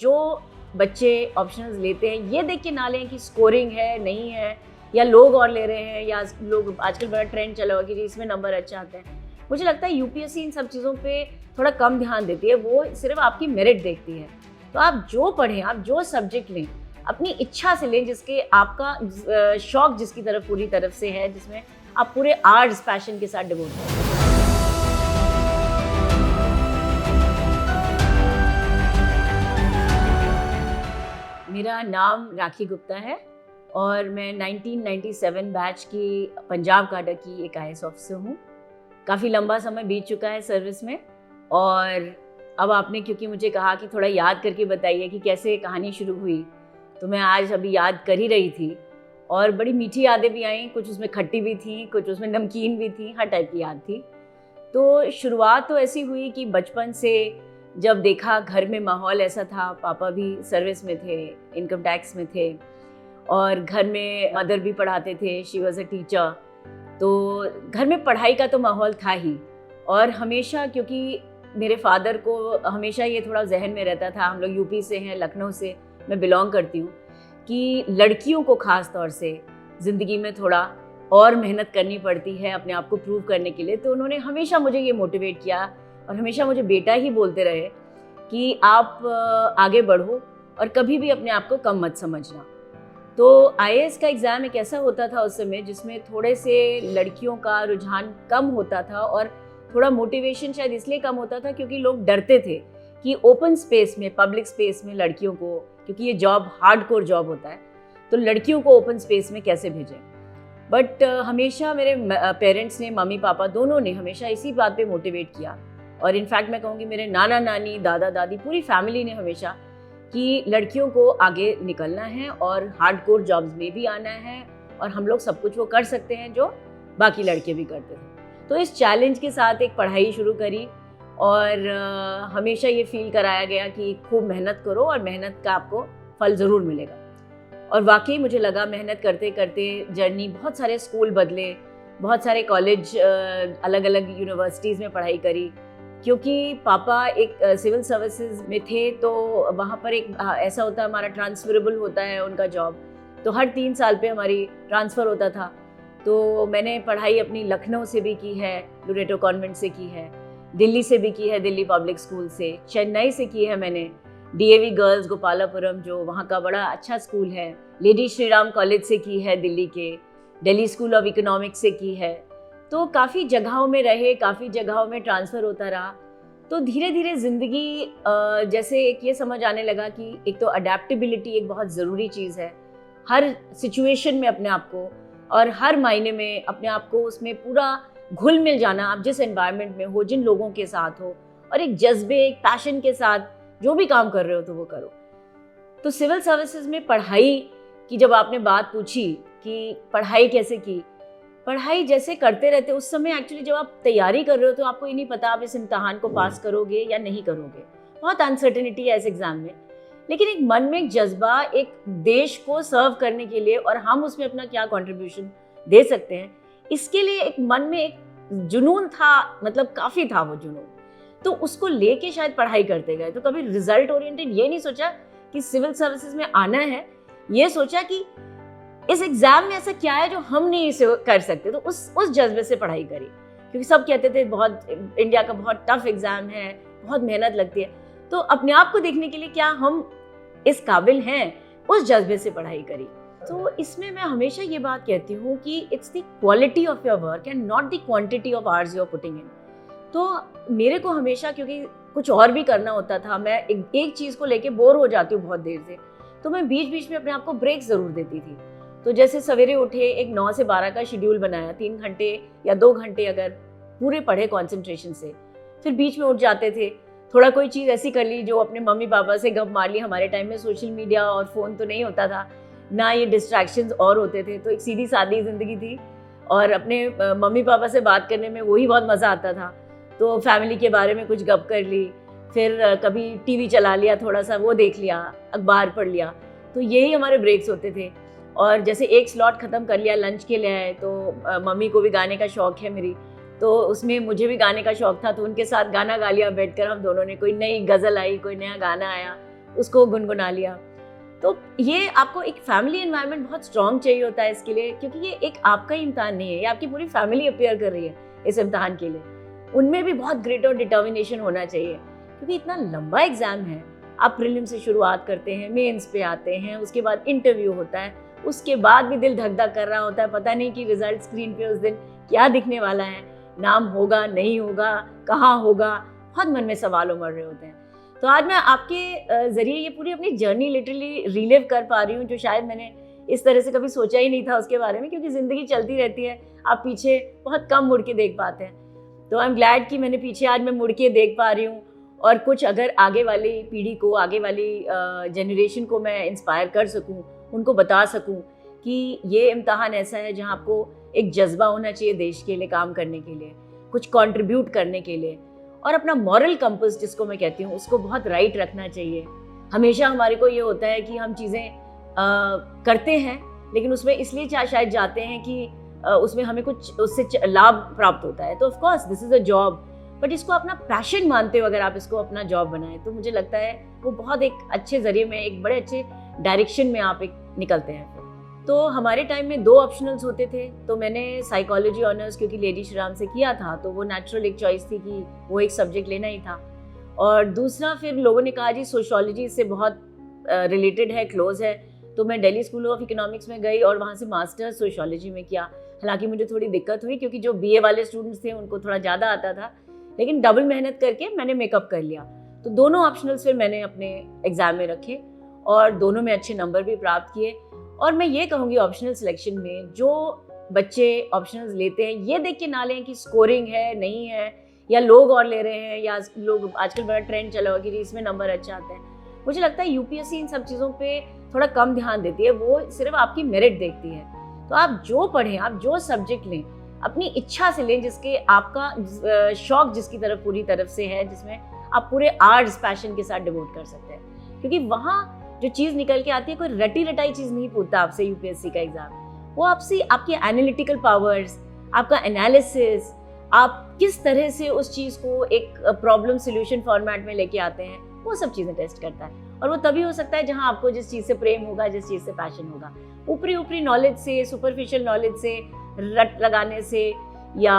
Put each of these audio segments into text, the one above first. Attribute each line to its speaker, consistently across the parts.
Speaker 1: जो बच्चे ऑप्शनल्स लेते हैं ये देख के ना लें कि स्कोरिंग है नहीं है, या लोग और ले रहे हैं, या लोग आजकल बड़ा ट्रेंड चला हुआ कि जी इसमें नंबर अच्छा आते हैं। मुझे लगता है यूपीएससी इन सब चीज़ों पे थोड़ा कम ध्यान देती है, वो सिर्फ आपकी मेरिट देखती है। तो आप जो पढ़ें, आप जो सब्जेक्ट लें, अपनी इच्छा से लें, जिसके आपका शौक जिसकी तरफ पूरी तरफ से है, जिसमें आप पूरे आर्ट्स पैशन के साथ डिवोट करें। मेरा नाम राखी गुप्ता है और मैं 1997 बैच की पंजाब काडर की एक IAS ऑफिसर हूँ। काफ़ी लंबा समय बीत चुका है सर्विस में, और अब आपने क्योंकि मुझे कहा कि थोड़ा याद करके बताइए कि कैसे कहानी शुरू हुई, तो मैं आज अभी याद कर ही रही थी और बड़ी मीठी यादें भी आई, कुछ उसमें खट्टी भी थी, कुछ उसमें नमकीन भी थी, हर टाइप की याद थी। तो शुरुआत तो ऐसी हुई कि बचपन से जब देखा घर में माहौल ऐसा था, पापा भी सर्विस में थे, इनकम टैक्स में थे, और घर में मदर भी पढ़ाते थे, शी वॉज अ टीचर। तो घर में पढ़ाई का तो माहौल था ही, और हमेशा क्योंकि मेरे फादर को हमेशा ये थोड़ा जहन में रहता था, हम लोग यूपी से हैं, लखनऊ से मैं बिलोंग करती हूँ, कि लड़कियों को ख़ास तौर से ज़िंदगी में थोड़ा और मेहनत करनी पड़ती है अपने आप को प्रूव करने के लिए। तो उन्होंने हमेशा मुझे ये मोटिवेट किया और हमेशा मुझे बेटा ही बोलते रहे कि आप आगे बढ़ो और कभी भी अपने आप को कम मत समझना। तो IAS का एग्ज़ाम एक ऐसा होता था उस समय जिसमें थोड़े से लड़कियों का रुझान कम होता था, और थोड़ा मोटिवेशन शायद इसलिए कम होता था क्योंकि लोग डरते थे कि ओपन स्पेस में, पब्लिक स्पेस में लड़कियों को, क्योंकि ये जॉब हार्डकोर जॉब होता है, तो लड़कियों को ओपन स्पेस में कैसे भेजें। बट हमेशा मेरे पेरेंट्स ने, मम्मी पापा दोनों ने हमेशा इसी बात पे मोटिवेट किया, और इनफैक्ट मैं कहूँगी मेरे नाना नानी, दादा दादी, पूरी फैमिली ने हमेशा कि लड़कियों को आगे निकलना है और हार्डकोर जॉब्स में भी आना है, और हम लोग सब कुछ वो कर सकते हैं जो बाकी लड़के भी करते थे। तो इस चैलेंज के साथ एक पढ़ाई शुरू करी, और हमेशा ये फील कराया गया कि खूब मेहनत करो और मेहनत का आपको फल ज़रूर मिलेगा। और वाकई मुझे लगा, मेहनत करते करते जर्नी, बहुत सारे स्कूल बदले, बहुत सारे कॉलेज, अलग अलग यूनिवर्सिटीज़ में पढ़ाई करी, क्योंकि पापा एक सिविल सर्विसेज में थे, तो वहाँ पर एक ऐसा होता है, हमारा ट्रांसफरेबल होता है उनका जॉब, तो हर 3 साल पे हमारी ट्रांसफ़र होता था। तो मैंने पढ़ाई अपनी लखनऊ से भी की है, लोरेटो कॉन्वेंट से की है, दिल्ली से भी की है, दिल्ली पब्लिक स्कूल से, चेन्नई से की है मैंने, DAV गर्ल्स गोपालापुरम जो वहाँ का बड़ा अच्छा स्कूल है, लेडी श्री राम कॉलेज से की है दिल्ली के, दिल्ली स्कूल ऑफ इकोनॉमिक्स से की है। तो काफ़ी जगहों में रहे, काफ़ी जगहों में ट्रांसफ़र होता रहा। तो धीरे धीरे ज़िंदगी जैसे एक ये समझ आने लगा कि एक तो अडेप्टेबिलिटी एक बहुत ज़रूरी चीज़ है, हर सिचुएशन में अपने आप को और हर मायने में अपने आप को उसमें पूरा घुल मिल जाना, आप जिस एनवायरनमेंट में हो, जिन लोगों के साथ हो, और एक जज्बे, एक पैशन के साथ जो भी काम कर रहे हो तो वो करो। तो सिविल सर्विसेज में पढ़ाई की जब आपने बात पूछी कि पढ़ाई कैसे की, पढ़ाई जैसे करते रहते उस समय, एक्चुअली जब आप तैयारी कर रहे हो तो आपको ये नहीं पता आप इस इम्तहान को पास करोगे या नहीं करोगे, बहुत अनसर्टेनिटी है इस एग्ज़ाम में, लेकिन एक मन में एक जज्बा, एक देश को सर्व करने के लिए और हम उसमें अपना क्या कंट्रीब्यूशन दे सकते हैं, इसके लिए एक मन में एक जुनून था, मतलब काफ़ी था वो जुनून। तो उसको लेके शायद पढ़ाई करते गए। तो कभी रिजल्ट ओरिएंटेड ये नहीं सोचा कि सिविल सर्विसेज में आना है, ये सोचा कि इस एग्ज़ाम में ऐसा क्या है जो हम नहीं इसे कर सकते। तो उस जज्बे से पढ़ाई करी, क्योंकि सब कहते थे बहुत, इंडिया का बहुत टफ एग्ज़ाम है, बहुत मेहनत लगती है, तो अपने आप को देखने के लिए क्या हम इस काबिल हैं, उस जज्बे से पढ़ाई करी। तो इसमें मैं हमेशा ये बात कहती हूँ कि it's the quality of your work and not the quantity of hours you are putting in. तो मेरे को हमेशा, क्योंकि कुछ और भी करना होता था, मैं एक चीज़ को लेके बोर हो जाती हूँ बहुत देर से, तो मैं बीच बीच में अपने आप को ब्रेक ज़रूर देती थी। तो जैसे सवेरे उठे, एक 9 से 12 का शेड्यूल बनाया, 3 घंटे या 2 घंटे अगर पूरे पढ़े कॉन्सेंट्रेशन से, फिर बीच में उठ जाते थे, थोड़ा कोई चीज़ ऐसी कर ली जो अपने मम्मी पापा से गप मार ली। हमारे टाइम में सोशल मीडिया और फ़ोन तो नहीं होता था, ना ये डिस्ट्रैक्शंस और होते थे, तो एक सीधी सादी ज़िंदगी थी, और अपने मम्मी पापा से बात करने में वही बहुत मज़ा आता था। तो फैमिली के बारे में कुछ गप कर ली, फिर कभी टीवी चला लिया, थोड़ा सा वो देख लिया, अखबार पढ़ लिया, तो यही हमारे ब्रेक्स होते थे। और जैसे एक स्लॉट ख़त्म कर लिया लंच के लिए आए, तो मम्मी को भी गाने का शौक़ है मेरी, तो उसमें मुझे भी गाने का शौक़ था, तो उनके साथ गाना गा लिया बैठकर हम दोनों ने, कोई नई गज़ल आई, कोई नया गाना आया, उसको गुनगुना लिया। तो ये आपको एक फैमिली एनवायरनमेंट बहुत स्ट्रॉन्ग चाहिए होता है इसके लिए, क्योंकि ये एक आपका ही इम्तिहान नहीं है, ये आपकी पूरी फैमिली अपेयर कर रही है इस इम्तिहान के लिए। उनमें भी बहुत ग्रेट और डिटर्मिनेशन होना चाहिए, क्योंकि इतना लंबा एग्जाम है। आप प्रीलिम से शुरुआत करते हैं, मेंस पे आते हैं, उसके बाद इंटरव्यू होता है, उसके बाद भी दिल धक धक कर रहा होता है, पता नहीं कि रिजल्ट स्क्रीन पे उस दिन क्या दिखने वाला है, नाम होगा नहीं होगा, कहाँ होगा, बहुत मन में सवाल उमड़ रहे होते हैं। तो आज मैं आपके ज़रिए ये पूरी अपनी जर्नी लिटरली रिलिव कर पा रही हूँ, जो शायद मैंने इस तरह से कभी सोचा ही नहीं था उसके बारे में, क्योंकि ज़िंदगी चलती रहती है, आप पीछे बहुत कम मुड़ के देख पाते हैं। तो आई एम ग्लैड कि मैंने पीछे आज मैं मुड़ के देख पा रही हूँ, और कुछ अगर आगे वाली पीढ़ी को, आगे वाली जनरेशन को मैं इंस्पायर कर सकूँ, उनको बता सकूँ कि ये इम्तिहान ऐसा है जहाँ आपको एक जज्बा होना चाहिए देश के लिए काम करने के लिए, कुछ कंट्रीब्यूट करने के लिए, और अपना मॉरल कंपास जिसको मैं कहती हूँ उसको बहुत राइट रखना चाहिए। हमेशा हमारे को ये होता है कि हम चीज़ें करते हैं, लेकिन उसमें इसलिए शायद जाते हैं कि उसमें हमें कुछ उससे लाभ प्राप्त होता है। तो of course this is a job, but इसको अपना पैशन मानते हो अगर आप इसको अपना जॉब बनाएं, तो मुझे लगता है वो बहुत एक अच्छे ज़रिए में, एक बड़े अच्छे डायरेक्शन में आप एक निकलते हैं। तो हमारे टाइम में 2 ऑप्शनल्स होते थे, तो मैंने साइकोलॉजी ऑनर्स क्योंकि लेडी श्रीराम से किया था, तो वो नेचुरल एक चॉइस थी कि वो एक सब्जेक्ट लेना ही था। और दूसरा फिर लोगों ने कहा जी सोशियोलॉजी इससे बहुत रिलेटेड है, क्लोज है, तो मैं दिल्ली स्कूल ऑफ इकोनॉमिक्स में गई और वहाँ से मास्टर्स सोशियोलॉजी में किया। हालांकि मुझे थोड़ी दिक्कत हुई क्योंकि जो बीए वाले स्टूडेंट्स थे उनको थोड़ा ज़्यादा आता था, लेकिन डबल मेहनत करके मैंने मेकअप कर लिया। तो दोनों ऑप्शनल्स फिर मैंने अपने एग्ज़ाम में रखे और दोनों में अच्छे नंबर भी प्राप्त किए। और मैं ये कहूँगी ऑप्शनल सिलेक्शन में जो बच्चे ऑप्शनल्स लेते हैं ये देख के ना लें कि स्कोरिंग है नहीं है, या लोग और ले रहे हैं, या लोग आजकल बड़ा ट्रेंड चला हुआ कि इसमें नंबर अच्छा आते हैं। मुझे लगता है यूपीएससी इन सब चीज़ों पे थोड़ा कम ध्यान देती है, वो सिर्फ आपकी मेरिट देखती है। तो आप जो पढ़ें, आप जो सब्जेक्ट लें, अपनी इच्छा से लें, जिसके आपका शौक जिसकी तरफ पूरी तरफ से है, जिसमें आप पूरे आर्ट्स पैशन के साथ डिवोट कर सकते हैं। क्योंकि वहाँ जो चीज़ निकल के आती है, कोई रटी रटाई चीज़ नहीं पूछता आपसे यूपीएससी का एग्जाम। वो आपसे आपके एनालिटिकल पावर्स, आपका एनालिसिस, आप किस तरह से उस चीज़ को एक प्रॉब्लम सोल्यूशन फॉर्मेट में लेके आते हैं, वो सब चीज़ें टेस्ट करता है। और वो तभी हो सकता है जहाँ आपको जिस चीज़ से प्रेम होगा, जिस चीज़ से पैशन होगा। ऊपरी नॉलेज से, सुपरफिशियल नॉलेज से, रट लगाने से, या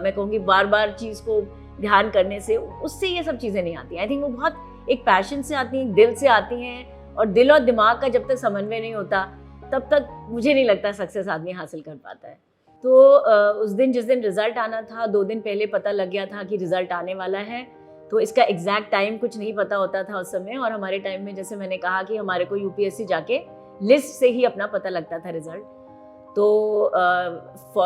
Speaker 1: मैं कहूँगी बार बार चीज़ को ध्यान करने से, उससे ये सब चीज़ें नहीं आती। आई थिंक वो बहुत एक पैशन से आती हैं, दिल से आती हैं, और दिल और दिमाग का जब तक समन्वय नहीं होता तब तक मुझे नहीं लगता सक्सेस आदमी हासिल कर पाता है। तो उस दिन जिस दिन रिज़ल्ट आना था, 2 दिन पहले पता लग गया था कि रिज़ल्ट आने वाला है। तो इसका एग्जैक्ट टाइम कुछ नहीं पता होता था उस समय, और हमारे टाइम में जैसे मैंने कहा कि हमारे को यूपीएससी जाके लिस्ट से ही अपना पता लगता था रिज़ल्ट। तो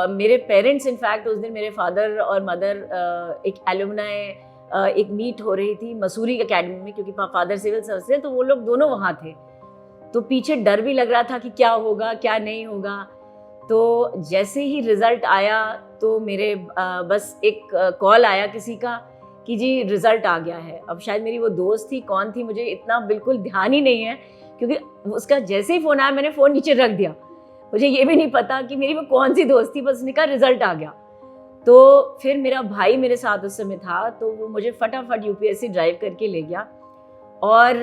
Speaker 1: मेरे पेरेंट्स, इनफैक्ट उस दिन मेरे फादर और मदर एक एलुमनाई एक मीट हो रही थी मसूरी एकेडमी में, क्योंकि फादर सिविल सर्विस है, तो वो लोग दोनों वहाँ थे। तो पीछे डर भी लग रहा था कि क्या होगा क्या नहीं होगा। तो जैसे ही रिज़ल्ट आया तो मेरे बस एक कॉल आया किसी का कि जी रिज़ल्ट आ गया है। अब शायद मेरी वो दोस्त थी, कौन थी मुझे इतना बिल्कुल ध्यान ही नहीं है, क्योंकि उसका जैसे ही फ़ोन आया मैंने फ़ोन नीचे रख दिया। मुझे ये भी नहीं पता कि मेरी वो कौन सी दोस्त थी, बस उसने कहा रिज़ल्ट आ गया। तो फिर मेरा भाई मेरे साथ उस समय था, तो वो मुझे फटाफट यूपीएससी ड्राइव करके ले गया। और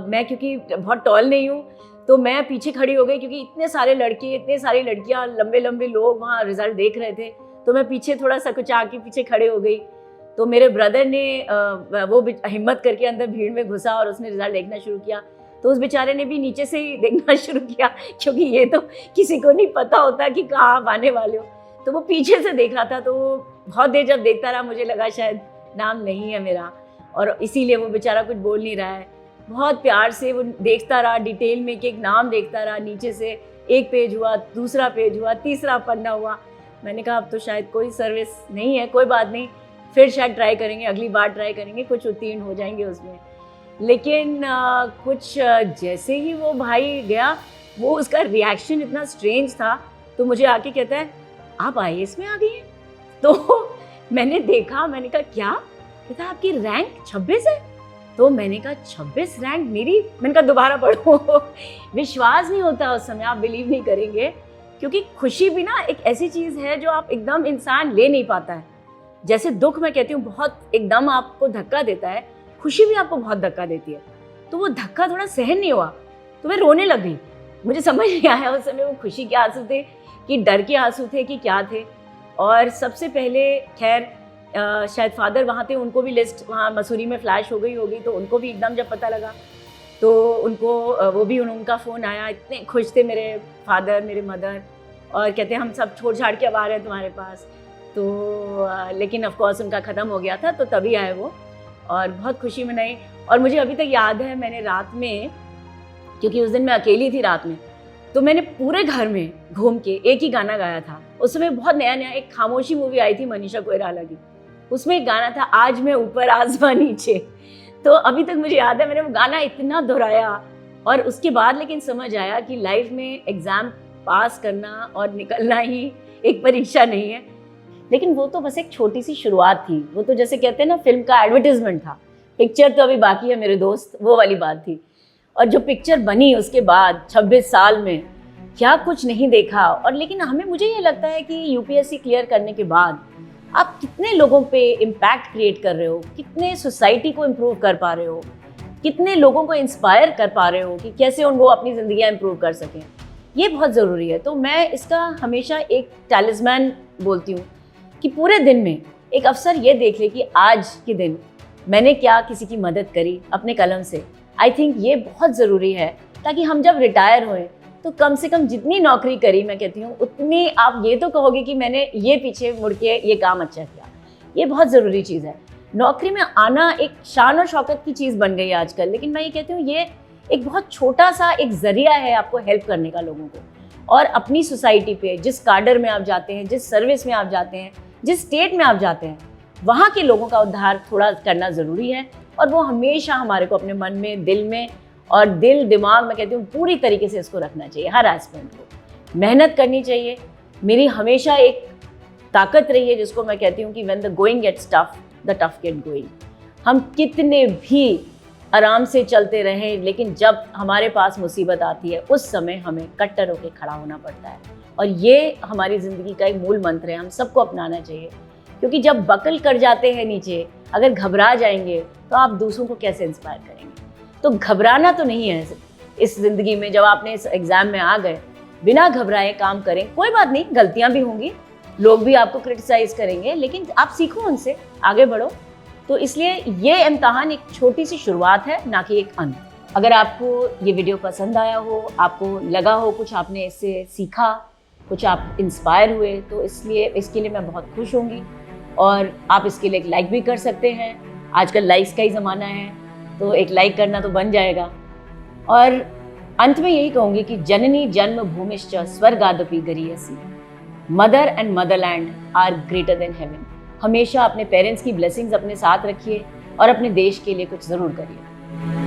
Speaker 1: मैं क्योंकि बहुत टॉल नहीं हूँ, तो मैं पीछे खड़ी हो गई, क्योंकि इतने सारे लड़के, इतने सारी लड़कियाँ, लंबे लंबे लोग वहाँ रिज़ल्ट देख रहे थे, तो मैं पीछे थोड़ा सा कुचा के पीछे खड़े हो गई। तो मेरे ब्रदर ने वो हिम्मत करके अंदर भीड़ में घुसा और उसने रिज़ल्ट देखना शुरू किया। तो उस बेचारे ने भी नीचे से ही देखना शुरू किया, क्योंकि ये तो किसी को नहीं पता होता कि कहाँ आप आने वाले हो। तो वो पीछे से देख रहा था, तो वो बहुत देर जब देखता रहा, मुझे लगा शायद नाम नहीं है मेरा, और इसीलिए वो बेचारा कुछ बोल नहीं रहा है। बहुत प्यार से वो देखता रहा, डिटेल में एक नाम देखता रहा, नीचे से एक पेज हुआ, दूसरा पेज हुआ, तीसरा पन्ना हुआ। मैंने कहा अब तो शायद कोई सर्विस नहीं है, कोई बात नहीं, फिर शायद ट्राई करेंगे, अगली बार ट्राई करेंगे, कुछ उत्तीर्ण हो जाएंगे उसमें। लेकिन कुछ जैसे ही वो भाई गया, वो उसका रिएक्शन इतना स्ट्रेंज था, तो मुझे आके कहता है आप आईएएस में आ गई हैं। तो मैंने देखा, मैंने कहा क्या? कहता आपकी रैंक 26 है। तो मैंने कहा 26 रैंक मेरी? मैंने कहा दोबारा पढ़ो। विश्वास नहीं होता उस समय, आप बिलीव नहीं करेंगे, क्योंकि खुशी भी ना एक ऐसी चीज़ है जो आप एकदम इंसान ले नहीं पाता है। जैसे दुख मैं कहती हूँ बहुत एकदम आपको धक्का देता है, खुशी भी आपको बहुत धक्का देती है। तो वो धक्का थोड़ा सहन नहीं हुआ, तो मैं रोने लग गई। मुझे समझ नहीं आया उस समय वो खुशी के आंसू थे कि डर के आंसू थे कि क्या थे। और सबसे पहले खैर शायद फादर वहाँ थे, उनको भी लिस्ट वहाँ मसूरी में फ्लैश हो गई होगी, तो उनको भी एकदम जब पता लगा तो उनको वो भी उनका फ़ोन आया। इतने खुश थे मेरे फादर, मेरे मदर, और कहते हम सब छोड़ छाड़ के अब आ रहे हैं तुम्हारे पास। तो लेकिन ऑफ कोर्स उनका ख़त्म हो गया था, तो तभी आए वो, और बहुत खुशी मनाई। और मुझे अभी तक याद है, मैंने रात में, क्योंकि उस दिन मैं अकेली थी रात में, तो मैंने पूरे घर में घूम के एक ही गाना गाया था। उस समय बहुत नया नया एक खामोशी मूवी आई थी मनीषा कोइराला की, उसमें एक गाना था, आज मैं ऊपर आसमां नीचे। तो अभी तक मुझे याद है, मैंने वो गाना इतना दोहराया। और उसके बाद लेकिन समझ आया कि लाइफ में एग्ज़ाम पास करना और निकलना ही एक परीक्षा नहीं है। लेकिन वो तो बस एक छोटी सी शुरुआत थी, वो तो जैसे कहते हैं ना फिल्म का एडवर्टाइजमेंट था, पिक्चर तो अभी बाकी है मेरे दोस्त, वो वाली बात थी। और जो पिक्चर बनी उसके बाद 26 साल में क्या कुछ नहीं देखा। और लेकिन मुझे ये लगता है कि यूपीएससी क्लियर करने के बाद आप कितने लोगों पे इम्पैक्ट क्रिएट कर रहे हो, कितने सोसाइटी को इम्प्रूव कर पा रहे हो, कितने लोगों को इंस्पायर कर पा रहे हो कि कैसे वो अपनी ज़िंदगियाँ इम्प्रूव कर सकें, ये बहुत ज़रूरी है। तो मैं इसका हमेशा एक टैलिस्मैन बोलती हूँ कि पूरे दिन में एक अवसर ये देख ले कि आज के दिन मैंने क्या किसी की मदद करी अपने कलम से। आई थिंक ये बहुत ज़रूरी है, ताकि हम जब रिटायर होएं तो कम से कम जितनी नौकरी करी, मैं कहती हूँ उतनी आप ये तो कहोगे कि मैंने ये पीछे मुड़ के ये काम अच्छा किया। ये बहुत ज़रूरी चीज़ है। नौकरी में आना एक शान और शौकत की चीज़ बन गई है आजकल, लेकिन मैं ये कहती हूँ ये एक बहुत छोटा सा एक ज़रिया है आपको हेल्प करने का लोगों को। और अपनी सोसाइटी पे जिस काडर में आप जाते हैं, जिस सर्विस में आप जाते हैं, जिस स्टेट में आप जाते हैं, वहाँ के लोगों का उद्धार थोड़ा करना ज़रूरी है। और वो हमेशा हमारे को अपने मन में, दिल में, और दिल दिमाग में कहती हूँ पूरी तरीके से इसको रखना चाहिए। हर एस्पेक्ट को मेहनत करनी चाहिए। मेरी हमेशा एक ताकत रही है जिसको मैं कहती हूँ कि when the going gets tough the tough get going. हम कितने भी आराम से चलते रहें, लेकिन जब हमारे पास मुसीबत आती है उस समय हमें कट्टर होकर खड़ा होना पड़ता है। और ये हमारी ज़िंदगी का एक मूल मंत्र है, हम सबको अपनाना चाहिए। क्योंकि जब बकल कर जाते हैं नीचे, अगर घबरा जाएंगे तो आप दूसरों को कैसे इंस्पायर करेंगे। तो घबराना तो नहीं है इस ज़िंदगी में। जब आपने इस एग्ज़ाम में आ गए, बिना घबराए काम करें। कोई बात नहीं, गलतियां भी होंगी, लोग भी आपको क्रिटिसाइज़ करेंगे, लेकिन आप सीखो उनसे, आगे बढ़ो। तो इसलिए ये इम्तिहान एक छोटी सी शुरुआत है, ना कि एक अंत। अगर आपको ये वीडियो पसंद आया हो, आपको लगा हो कुछ आपने इससे सीखा, कुछ आप इंस्पायर हुए, तो इसके लिए मैं बहुत खुश होंगी। और आप इसके लिए एक लाइक भी कर सकते हैं। आजकल लाइक्स का ही ज़माना है, तो एक लाइक करना तो बन जाएगा। और अंत में यही कहूँगी कि जननी जन्म भूमिश्च स्वर्गादपि गरीयसी, mother and motherland are greater than heaven. हमेशा अपने पेरेंट्स की ब्लेसिंग्स अपने साथ रखिए और अपने देश के लिए कुछ ज़रूर करिए।